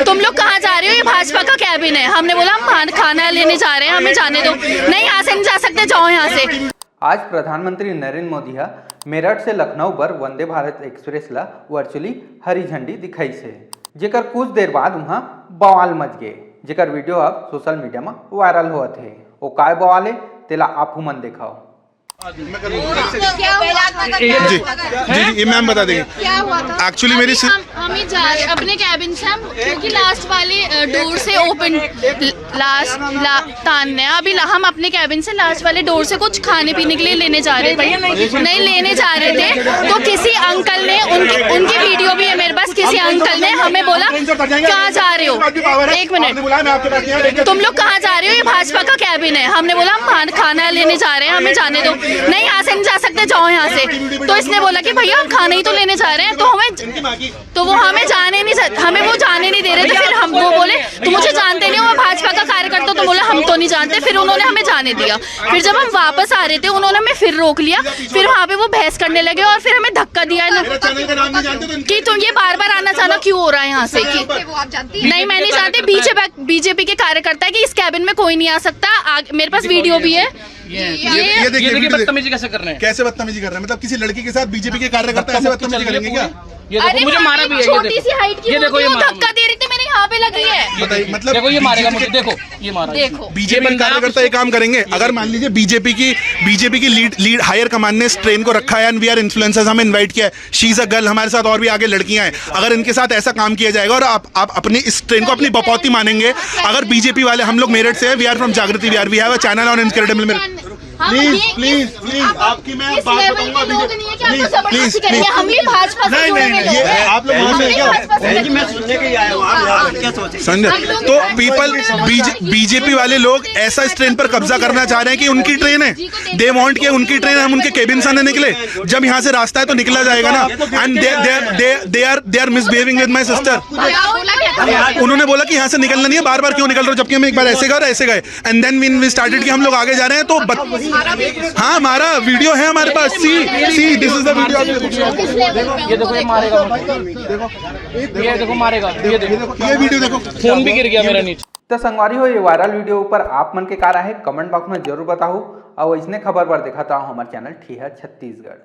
तुम लोग कहाँ जा रहे हो? ये भाजपा का कैबिन है। हमने बोला हम खाना लेने जा रहे हैं, हमें जाने दो। नहीं, यहाँ से नहीं जा सकते, जाओ यहाँ से। आज प्रधानमंत्री नरेंद्र मोदी मेरठ से लखनऊ पर वंदे भारत एक्सप्रेस ला वर्चुअली हरी झंडी दिखाई से, जेकर कुछ देर बाद वहाँ बवाल मच गए, जेकर वीडियो अब सोशल मीडिया में वायरल हुआ थे। वो काय बवाल है तेला आप मन देखाओ। जी जी मैम बता देंगे। क्या हुआ था? एक्चुअली मेरी हम ही जा रहे अपने कैबिन से, हम क्योंकि लास्ट वाले डोर से ओपन तानने अभी हम अपने कैबिन से लास्ट वाले डोर से कुछ खाने पीने के लिए लेने जा रहे थे। नहीं लेने जा रहे थे तो किसी अंकल ने उनकी वीडियो भी है मेरे पास। किसी अंकल ने हमें बोला कहाँ जा रहे हो? एक मिनट, तुम लोग कहाँ जा रहे हो? ये भाजपा का कैबिन है। हमने बोला हम खाना लेने जा रहे हैं, हमें जाने दो। नहीं, यहाँ से नहीं जा सकते, जाओ यहाँ से। तो इसने बोला कि भैया हम खाना ही तो लेने जा रहे हैं, तो वो हमें जाने नहीं दे रहे थे। फिर हम वो बोले तो मुझे जानते नहीं हो, मैं भाजपा का कार्यकर्ता। तो बोला हम तो नहीं जानते। फिर उन्होंने हमें जाने दिया। फिर जब हम वापस आ रहे थे उन्होंने हमें फिर रोक लिया। फिर वहाँ पे वो बहस करने लगे और फिर हमें धक्का दिया कि तुम ये बार बार आना जाना क्यों हो रहा है यहाँ से। नहीं, मैं नहीं जानती। बीजेपी के कार्यकर्ता है कि इस कैबिन में कोई नहीं आ सकता। मेरे पास वीडियो भी है। ये देखिए बदतमीजी कैसे कर रहे हैं? कैसे बदतमीजी कर रहे हैं? मतलब किसी लड़की के साथ बीजेपी के कार्यकर्ता ऐसे बदतमीजी करेंगे क्या? ये देखो, मुझे मारा भी है। छोटी सी हाइट की, ये देखो, ये धक्का दे रही थी, मेरे यहाँ पे लगी है। मतलब देखो ये मारेगा मुझे, देखो ये मारा। देखो बीजेपी के कार्यकर्ता ये काम करेंगे। अगर मान लीजिए बीजेपी की लीड हायर कमान ने इस ट्रेन को रखा है एंड वी आर इन्फ्लुएंसर्स, हमें इनवाइट किया है, शी इज अ गर्ल, हमारे साथ और भी आगे लड़कियां हैं। अगर इनके साथ ऐसा काम किया जाएगा और आप अपनी इस ट्रेन को अपनी बपौती मानेंगे, अगर बीजेपी वाले, हम लोग मेरठ से हैं, we are from Jagriti Vihar, we have a channel on incredible. Please आपकी मैं बात बताऊंगा। प्लीज हम भी भाजपा से जुड़े हुए लोग हैं। आप लोग मैं सुनने के आया हूँ, आप क्या सोचे? तो पीपल बीजेपी वाले लोग ऐसा इस ट्रेन पर कब्जा करना चाह रहे हैं कि उनकी ट्रेन है, दे वांट कि उनकी ट्रेन है, हम उनके केबिन से निकले। जब यहाँ से रास्ता है तो निकला जाएगा ना। And they are misbehaving with my sister. उन्होंने बोला कि यहाँ से निकलना नहीं है, बार बार क्यों निकल रहे हो, जबकि हम एक बार ऐसे गए और ऐसे गए। एंड देन वी स्टार्टेड कि हम लोग आगे जा रहे हैं। तो हाँ, हमारा वीडियो है हमारे पास। See this is the video. ये देखो ये मारेगा, ये देखो मारेगा, ये वीडियो देखो, फोन भी गिर गया मेरा नीचे। तो संगवारी हो, ये वायरल वीडियो ऊपर आप मन के का रहा है कमेंट बॉक्स में जरूर बताओ। और इसने खबर पर देखा था हमारे चैनल ठिया छत्तीसगढ़।